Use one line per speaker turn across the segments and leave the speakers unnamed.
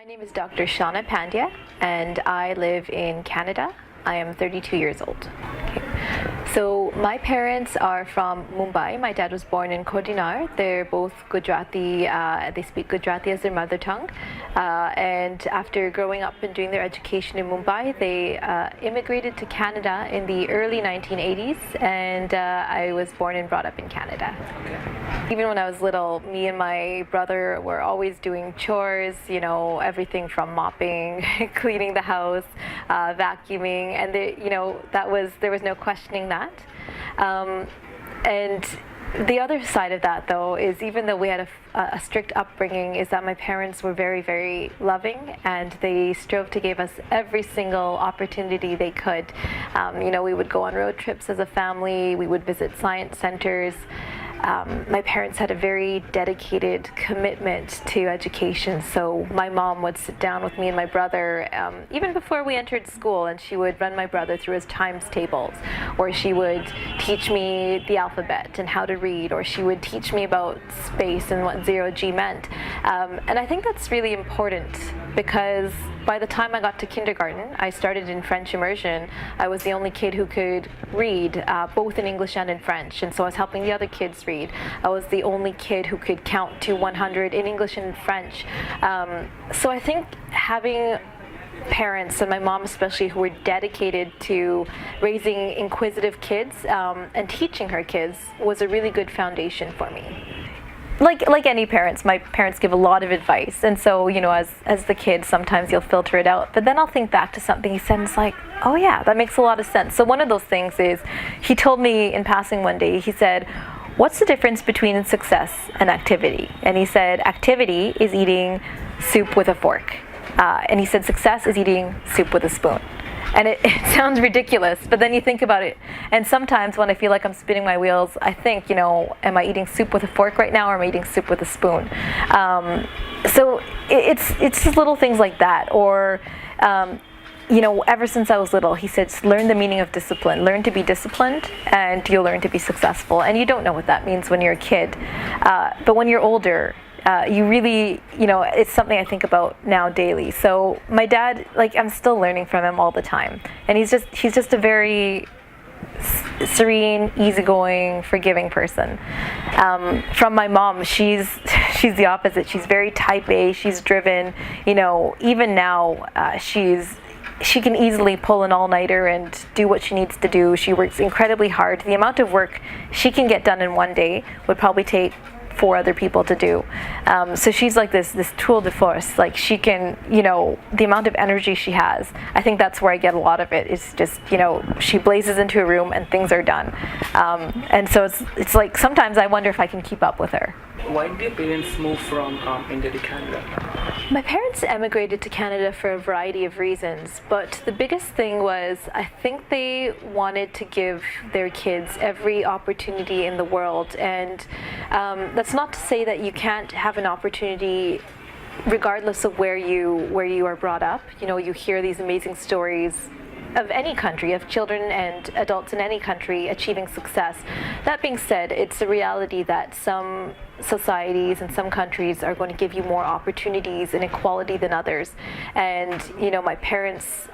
My name is Dr. Shawna Pandya, and I live in Canada. I am 32 years old. Okay. So my parents are from Mumbai. My dad was born in Kodinur. They're both Gujarati. They speak Gujarati as their mother tongue. And after growing up and doing their education in Mumbai, they immigrated to Canada in the early 1980s, and I was born and brought up in Canada. Even when I was little, me and my brother were always doing chores, you know, everything from mopping, cleaning the house, vacuuming, and there was no questioning that. And the other side of that, though, is even though we had a strict upbringing, is that my parents were very, very loving, and they strove to give us every single opportunity they could. We would go on road trips as a family. We would visit science centers. My parents had a very dedicated commitment to education, so my mom would sit down with me and my brother even before we entered school, and she would run my brother through his times tables, or she would teach me the alphabet and how to read, or she would teach me about space and what zero-G meant. And I think that's really important, because by the time I got to kindergarten, I started in French immersion. I was the only kid who could read both in English and in French, and so I was helping the other kids read. I was the only kid who could count to 100 in English and in French. So I think having parents, and my mom especially, who were dedicated to raising inquisitive kids and teaching her kids was a really good foundation for me. Like any parents, my parents give a lot of advice, and so, as the kid, sometimes you'll filter it out, but then I'll think back to something he said and it's like, oh yeah, that makes a lot of sense. So one of those things is, he told me in passing one day, he said, what's the difference between success and activity? And he said, activity is eating soup with a fork, and he said success is eating soup with a spoon. And it sounds ridiculous, but then you think about it. And sometimes when I feel like I'm spinning my wheels, I think, am I eating soup with a fork right now, or am I eating soup with a spoon? So it's just little things like that. Or, ever since I was little, he said, learn the meaning of discipline. Learn to be disciplined, and you'll learn to be successful. And you don't know what that means when you're a kid. But when you're older, you really, it's something I think about now daily. So my dad, I'm still learning from him all the time. And he's just a very serene, easygoing, forgiving person. From my mom, she's the opposite. She's very type A. She's driven. Even now, she can easily pull an all-nighter and do what she needs to do. She works incredibly hard. The amount of work she can get done in one day would probably take 4 other people to do. So she's like this tour de force. She can, the amount of energy she has, I think that's where I get a lot of it. It's just, she blazes into a room and things are done. And so it's like sometimes I wonder if I can keep up with her.
Why did your parents move from India to Canada?
My parents emigrated to Canada for a variety of reasons, but the biggest thing was I think they wanted to give their kids every opportunity in the world. And that's not to say that you can't have an opportunity regardless of where you are brought up. You hear these amazing stories of any country, of children and adults in any country achieving success. That being said, it's a reality that some societies and some countries are going to give you more opportunities and equality than others. And my parents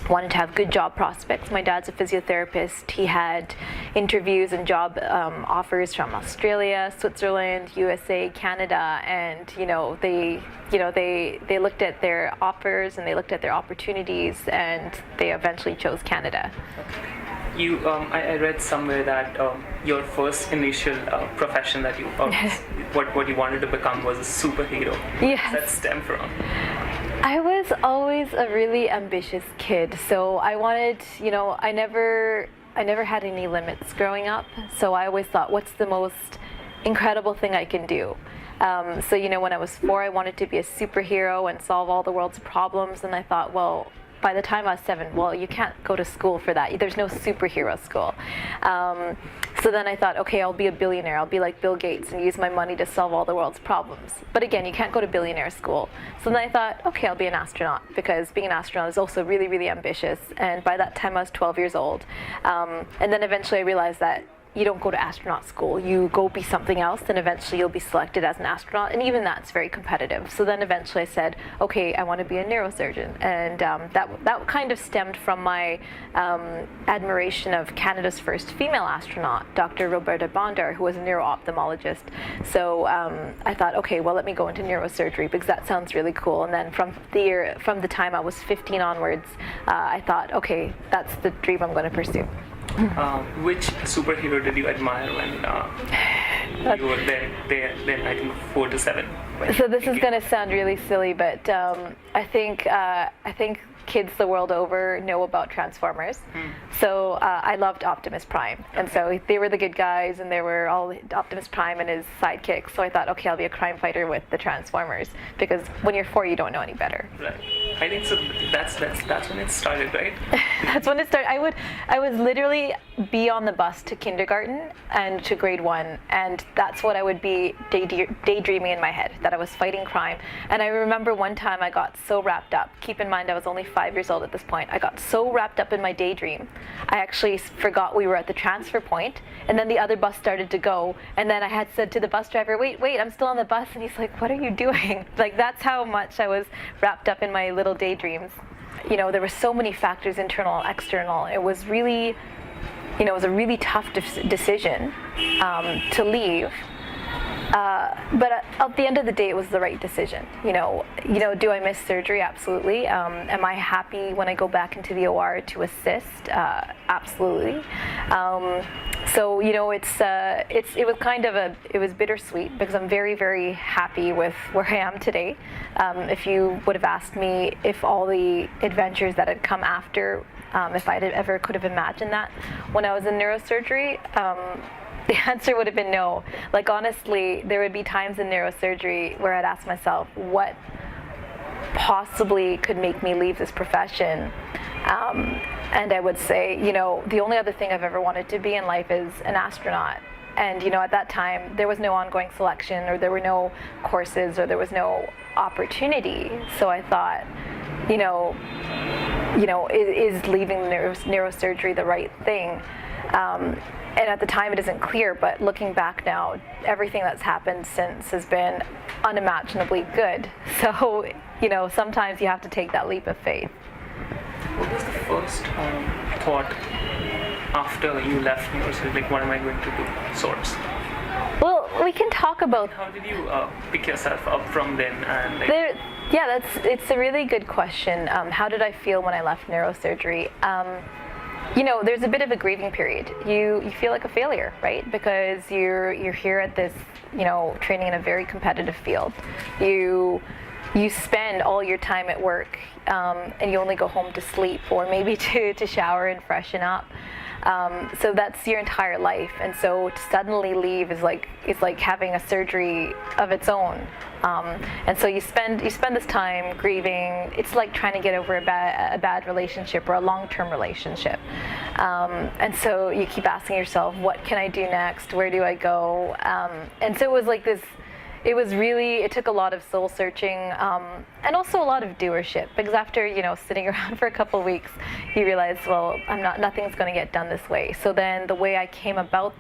wanted to have good job prospects. My dad's a physiotherapist. He had interviews and job offers from Australia, Switzerland, USA, Canada, and they looked at their offers and they looked at their opportunities, and they eventually chose Canada.
I read somewhere that your first initial profession that you what you wanted to become was a superhero.
Yes.
Where does that stem from?
I was always a really ambitious kid, so I wanted, I never had any limits growing up, so I always thought, what's the most incredible thing I can do? So when I was 4, I wanted to be a superhero and solve all the world's problems, and I thought, well, by the time I was 7, well, you can't go to school for that. There's no superhero school. So then I thought, okay, I'll be a billionaire. I'll be like Bill Gates and use my money to solve all the world's problems. But again, you can't go to billionaire school. So then I thought, okay, I'll be an astronaut, because being an astronaut is also really, really ambitious. And by that time, I was 12 years old. And then eventually I realized that you don't go to astronaut school. You go be something else, then eventually you'll be selected as an astronaut, and even that's very competitive. So then eventually I said, okay, I want to be a neurosurgeon, and that kind of stemmed from my admiration of Canada's first female astronaut, Dr. Roberta Bondar, who was a neuro-ophthalmologist. So I thought, okay, well, let me go into neurosurgery because that sounds really cool. And then from the time I was 15 onwards, I thought, okay, that's the dream I'm going to pursue.
Which superhero did you admire when you were then I think 4 to 7?
So this is going to sound really silly, but I think kids the world over know about Transformers. So I loved Optimus Prime, and so they were the good guys, and they were all Optimus Prime and his sidekicks. So I thought, okay, I'll be a crime fighter with the Transformers, because when you're 4, you don't know any better.
Right. I think so. That's when it started, right?
That's when it started. I would literally be on the bus to kindergarten and to grade 1, and that's what I would be daydreaming in my head, that I was fighting crime. And I remember one time I got so wrapped up. Keep in mind I was only 5 years old at this point. I got so wrapped up in my daydream, I actually forgot we were at the transfer point, and then the other bus started to go, and then I had said to the bus driver, wait, I'm still on the bus, and he's like, what are you doing? Like, that's how much I was wrapped up in my little daydreams. You know, there were so many factors, internal and external. It was really, you know, it was a really tough decision to leave. But at the end of the day, it was the right decision. You know, do I miss surgery? Absolutely. Am I happy when I go back into the OR to assist? Absolutely. So you know, it was kind of it was bittersweet, because I'm very, very happy with where I am today. If you would have asked me if all the adventures that had come after, if I ever could have imagined that when I was in neurosurgery, the answer would have been no. Like, honestly, there would be times in neurosurgery where I'd ask myself, what possibly could make me leave this profession? And I would say, you know, the only other thing I've ever wanted to be in life is an astronaut. And, you know, at that time, there was no ongoing selection, or there were no courses, or there was no opportunity. So I thought, you know, is leaving neurosurgery the right thing? And at the time, it isn't clear, but looking back now, everything that's happened since has been unimaginably good. So, you know, sometimes you have to take that leap of faith.
What was the first thought after you left neurosurgery? Like, what am I going to do? Sorts.
Well, we can talk about.
How did you pick yourself up from then? And like,
it's a really good question. How did I feel when I left neurosurgery? You know, there's a bit of a grieving period. You feel like a failure, right? Because you're here at this, you know, training in a very competitive field. You spend all your time at work, and you only go home to sleep, or maybe to shower and freshen up. So that's your entire life, and so to suddenly leave is like having a surgery of its own. And so you spend this time grieving. It's like trying to get over a bad relationship, or a long-term relationship. And so you keep asking yourself, what can I do next? Where do I go? And so it was like this. It took a lot of soul searching, and also a lot of doership, because after, you know, sitting around for a couple of weeks, you realize, well, nothing's going to get done this way. So then the way I came about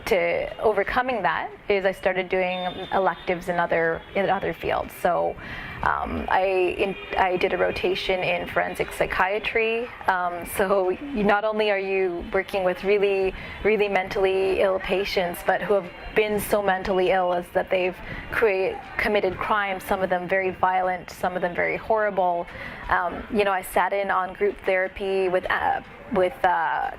to overcoming that is I started doing electives in other fields. So I did a rotation in forensic psychiatry. So not only are you working with really, really mentally ill patients, but who have been so mentally ill as that they've committed crimes, some of them very violent, some of them very horrible. You know, I sat in on group therapy with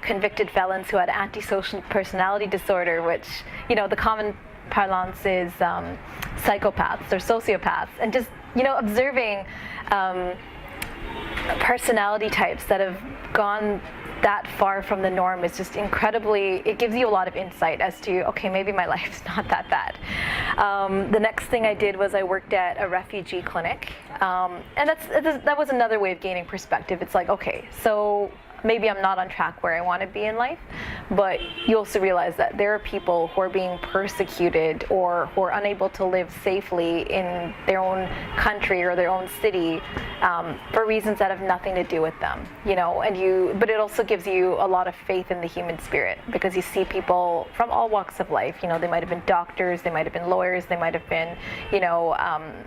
convicted felons who had antisocial personality disorder, which, you know, the common parlance is psychopaths or sociopaths, and just, you know, observing personality types that have gone that far from the norm is just incredibly, it gives you a lot of insight as to, okay, maybe my life's not that bad. The next thing I did was I worked at a refugee clinic, and that was another way of gaining perspective. It's like, okay, so maybe I'm not on track where I want to be in life, but you also realize that there are people who are being persecuted or who are unable to live safely in their own country or their own city for reasons that have nothing to do with them, you know, but it also gives you a lot of faith in the human spirit, because you see people from all walks of life. You know, they might have been doctors, they might have been lawyers, they might have been, you know,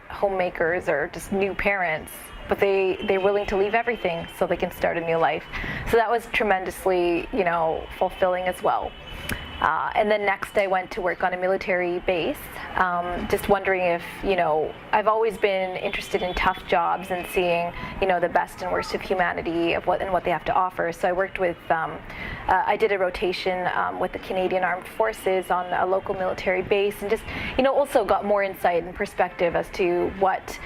homemakers or just new parents, but they're willing to leave everything so they can start a new life. So that was tremendously, you know, fulfilling as well. And then next I went to work on a military base, just wondering if, you know, I've always been interested in tough jobs and seeing, you know, the best and worst of humanity of what they have to offer. So I worked with, I did a rotation with the Canadian Armed Forces on a local military base, and just, you know, also got more insight and perspective as to what,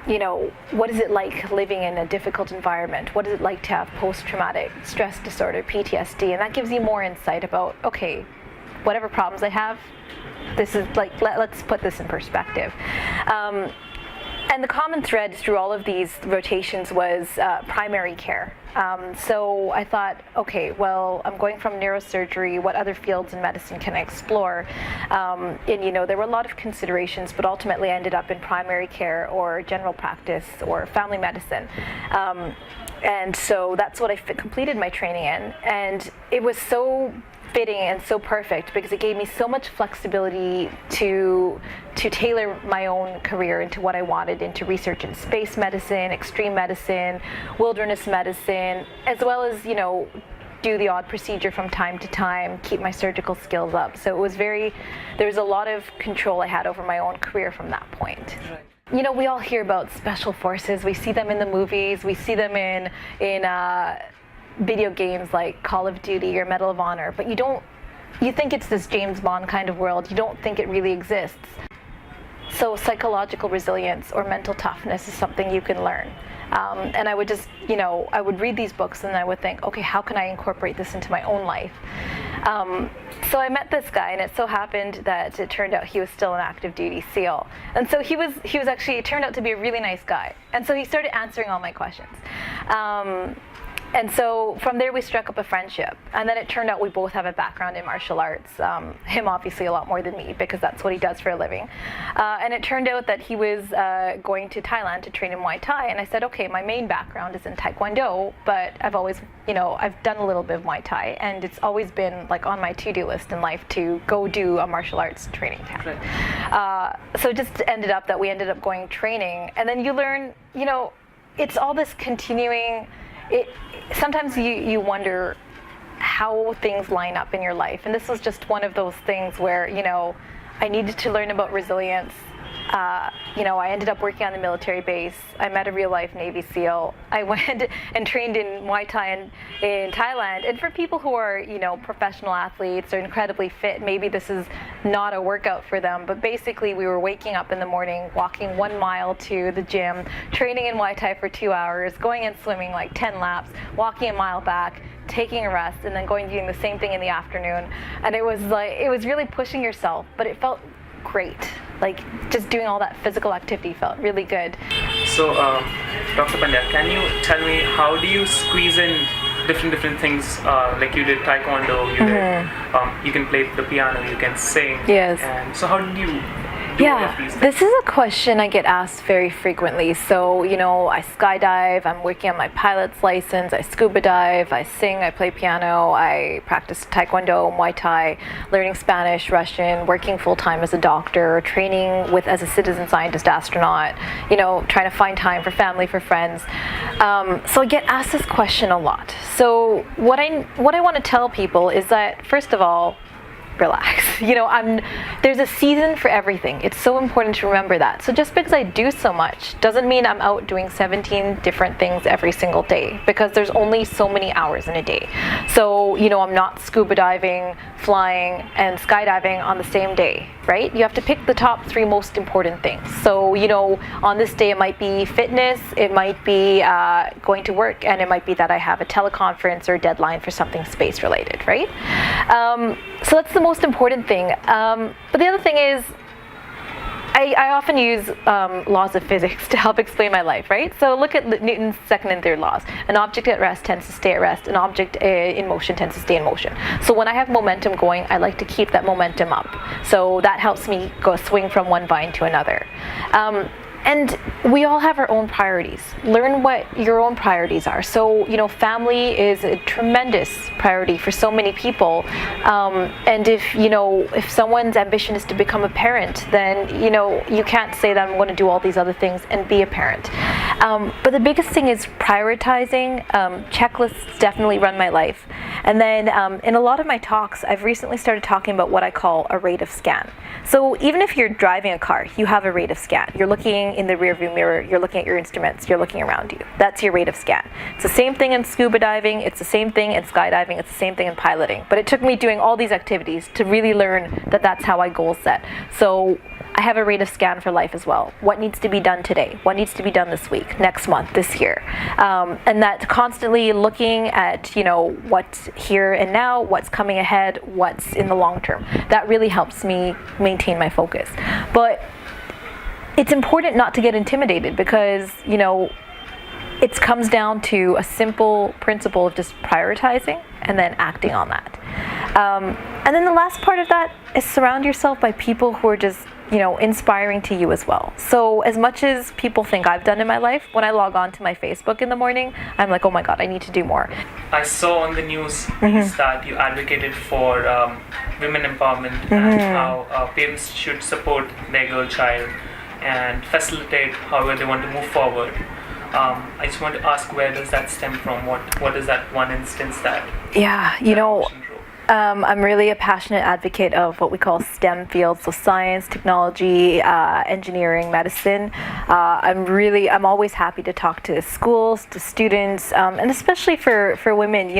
you know, what is it like living in a difficult environment? What is it like to have post-traumatic stress disorder, PTSD? And that gives you more insight about, okay, whatever problems I have, this is like, let's put this in perspective. And the common thread through all of these rotations was primary care. So I thought, okay, well, I'm going from neurosurgery, what other fields in medicine can I explore? And, you know, there were a lot of considerations, but ultimately I ended up in primary care or general practice or family medicine. And so that's what I completed my training in. And it was so fitting and so perfect because it gave me so much flexibility to tailor my own career into what I wanted, into research in space medicine, extreme medicine, wilderness medicine, as well as, you know, do the odd procedure from time to time, keep my surgical skills up. So it was there was a lot of control I had over my own career from that point.
Right.
You know, we all hear about special forces. We see them in the movies. We see them in video games like Call of Duty or Medal of Honor, but you think it's this James Bond kind of world. You don't think it really exists. So psychological resilience or mental toughness is something you can learn. And I would just, you know, I would read these books and I would think, okay, how can I incorporate this into my own life? So I met this guy, and it so happened that it turned out he was still an active duty SEAL. And so he was actually, it turned out to be a really nice guy. And so he started answering all my questions. And so from there we struck up a friendship, and then it turned out we both have a background in martial arts. Him obviously a lot more than me because that's what he does for a living. And it turned out that he was going to Thailand to train in Muay Thai, and I said, okay, my main background is in taekwondo, but I've always, you know, I've done a little bit of Muay Thai, and it's always been like on my to-do list in life to go do a martial arts training camp. Right. So it just ended up that we ended up going training, and then you learn, you know, it's all this continuing. Sometimes you wonder how things line up in your life, and this was just one of those things where, you know, I needed to learn about resilience. You know, I ended up working on the military base. I met a real-life Navy SEAL. I went and trained in Muay Thai in Thailand. And for people who are, you know, professional athletes or incredibly fit, maybe this is not a workout for them. But basically, we were waking up in the morning, walking 1 mile to the gym, training in Muay Thai for 2 hours, going and swimming like 10 laps, walking a mile back, taking a rest, and then going doing the same thing in the afternoon. And it was really pushing yourself, but it felt great. Like, just doing all that physical activity felt really good.
So, Dr. Pandya, can you tell me how do you squeeze in different things? Like you did taekwondo, you can play the piano, you can sing.
Yes.
And so how did you do all of these things?
This is a question I get asked very frequently. So, you know, I skydive, I'm working on my pilot's license, I scuba dive, I sing, I play piano, I practice taekwondo, Muay Thai, learning Spanish, Russian, working full-time as a doctor, training as a citizen scientist-astronaut, you know, trying to find time for family, for friends. So I get asked this question a lot. So what I want to tell people is that, first of all, relax. You know, there's a season for everything. It's so important to remember that. So just because I do so much doesn't mean I'm out doing 17 different things every single day, because there's only so many hours in a day. So, you know, I'm not scuba diving, flying, and skydiving on the same day, right? You have to pick the top 3 most important things. So, you know, on this day it might be fitness, it might be going to work, and it might be that I have a teleconference or deadline for something space related, right? So that's the most important thing. But the other thing is, I often use laws of physics to help explain my life, right? So look at Newton's second and third laws. An object at rest tends to stay at rest. An object in motion tends to stay in motion. So when I have momentum going, I like to keep that momentum up. So that helps me go swing from one vine to another. And we all have our own priorities. Learn what your own priorities are. So, family is a tremendous priority for so many people. And if someone's ambition is to become a parent, then, you can't say that I'm going to do all these other things and be a parent. But the biggest thing is prioritizing. Checklists definitely run my life. And then in a lot of my talks, I've recently started talking about what I call a rate of scan. So even if you're driving a car, you have a rate of scan. You're looking in the rearview mirror, you're looking at your instruments, you're looking around you. That's your rate of scan. It's the same thing in scuba diving, it's the same thing in skydiving, it's the same thing in piloting. But it took me doing all these activities to really learn that that's how I goal set. So I have a rate of scan for life as well. What needs to be done today? What needs to be done this week, next month, this year? And that constantly looking at, what's here and now, what's coming ahead, what's in the long term. That really helps me maintain my focus. But it's important not to get intimidated because, it comes down to a simple principle of just prioritizing and then acting on that. And then the last part of that is surround yourself by people who are just, inspiring to you as well. So as much as people think I've done in my life, when I log on to my Facebook in the morning, I'm like, oh my God, I need to do more.
I saw on the news that you advocated for women empowerment and how parents should support their girl child and facilitate however they want to move forward. I just want to ask, where does that stem from? What is that one instance that?
Yeah, I'm really a passionate advocate of what we call STEM fields, so science, technology, engineering, medicine. I'm always happy to talk to schools, to students, and especially for women.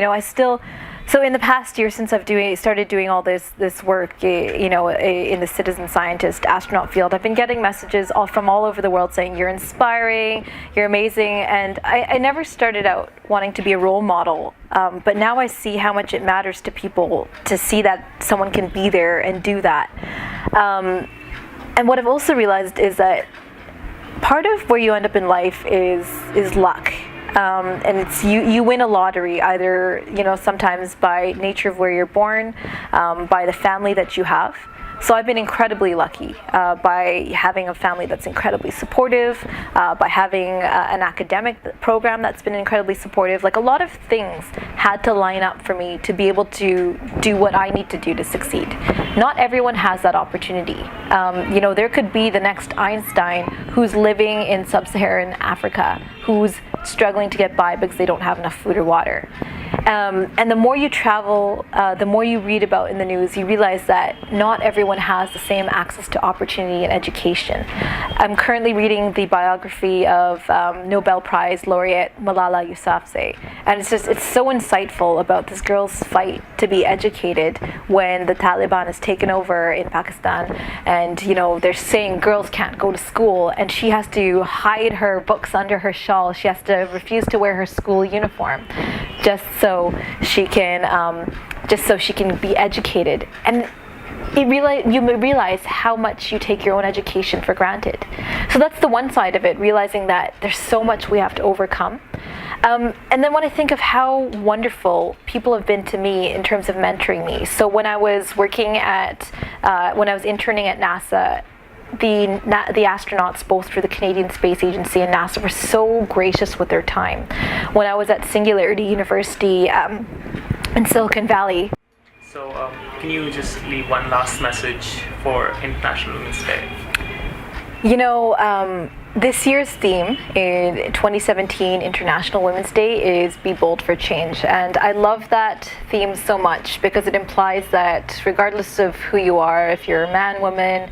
So in the past year since I've started doing all this work, in the citizen scientist astronaut field, I've been getting messages from all over the world saying you're inspiring, you're amazing, and I never started out wanting to be a role model, but now I see how much it matters to people to see that someone can be there and do that. And what I've also realized is that part of where you end up in life is luck. And it's you win a lottery, either sometimes by nature of where you're born, by the family that you have. So I've been incredibly lucky by having a family that's incredibly supportive, by having an academic program that's been incredibly supportive. Like, a lot of things had to line up for me to be able to do what I need to do to succeed. Not everyone has that opportunity. There could be the next Einstein who's living in sub-Saharan Africa, who's struggling to get by because they don't have enough food or water. And the more you travel, the more you read about in the news, you realize that not everyone has the same access to opportunity and education. I'm currently reading the biography of Nobel Prize laureate Malala Yousafzai, and it's so insightful about this girl's fight to be educated when the Taliban has taken over in Pakistan, and they're saying girls can't go to school, and she has to hide her books under her shawl. She has to refuse to wear her school uniform just so she can be educated. And you realize how much you take your own education for granted. So that's the one side of it, realizing that there's so much we have to overcome. And then when I think of how wonderful people have been to me in terms of mentoring me. So when I was interning at NASA, the astronauts, both for the Canadian Space Agency and NASA, were so gracious with their time. When I was at Singularity University in Silicon Valley.
So can you just leave one last message for International Women's Day?
This year's theme in 2017 International Women's Day is Be Bold for Change. And I love that theme so much because it implies that regardless of who you are, if you're a man, woman,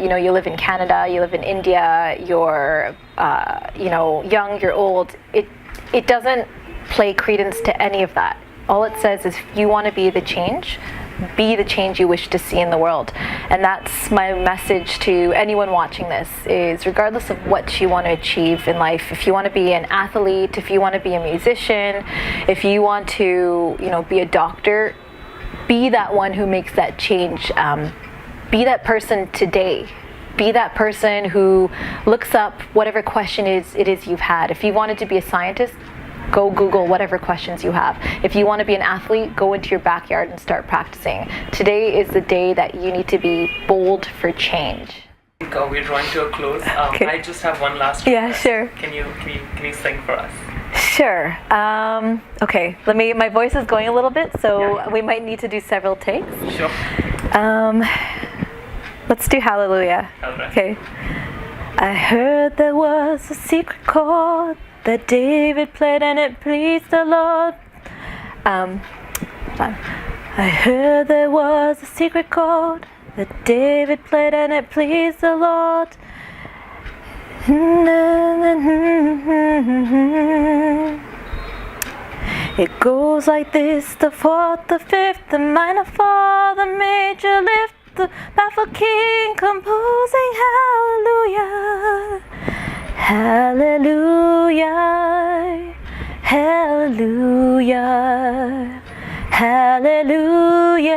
you live in Canada, you live in India, you're, young, you're old, it doesn't play credence to any of that. All it says is, if you want to be the change you wish to see in the world. And that's my message to anyone watching this, is regardless of what you want to achieve in life, if you want to be an athlete, if you want to be a musician, if you want to, be a doctor, be that one who makes that change. Be that person today be that person who looks up whatever question it is you've had. If you wanted to be a scientist, go Google whatever questions you have. If you want to be an athlete, go into your backyard and start practicing. Today is the day that you need to be bold for change.
We're drawing to a close.
Okay.
I just have one last
Yeah,
request.
sure.
Can you sing for us?
Sure. Okay. My voice is going a little bit, so
Yeah.
we might need to do several takes.
Sure.
Let's do Hallelujah.
All right.
Okay. I heard there was a secret chord that David played and it pleased the Lord. I heard there was a secret chord that David played and it pleased the Lord. It goes like this: the fourth, the fifth, the minor fall, the major lift, the baffled king composing hallelujah, hallelujah, hallelujah, hallelujah,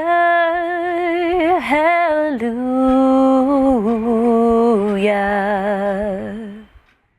hallelujah.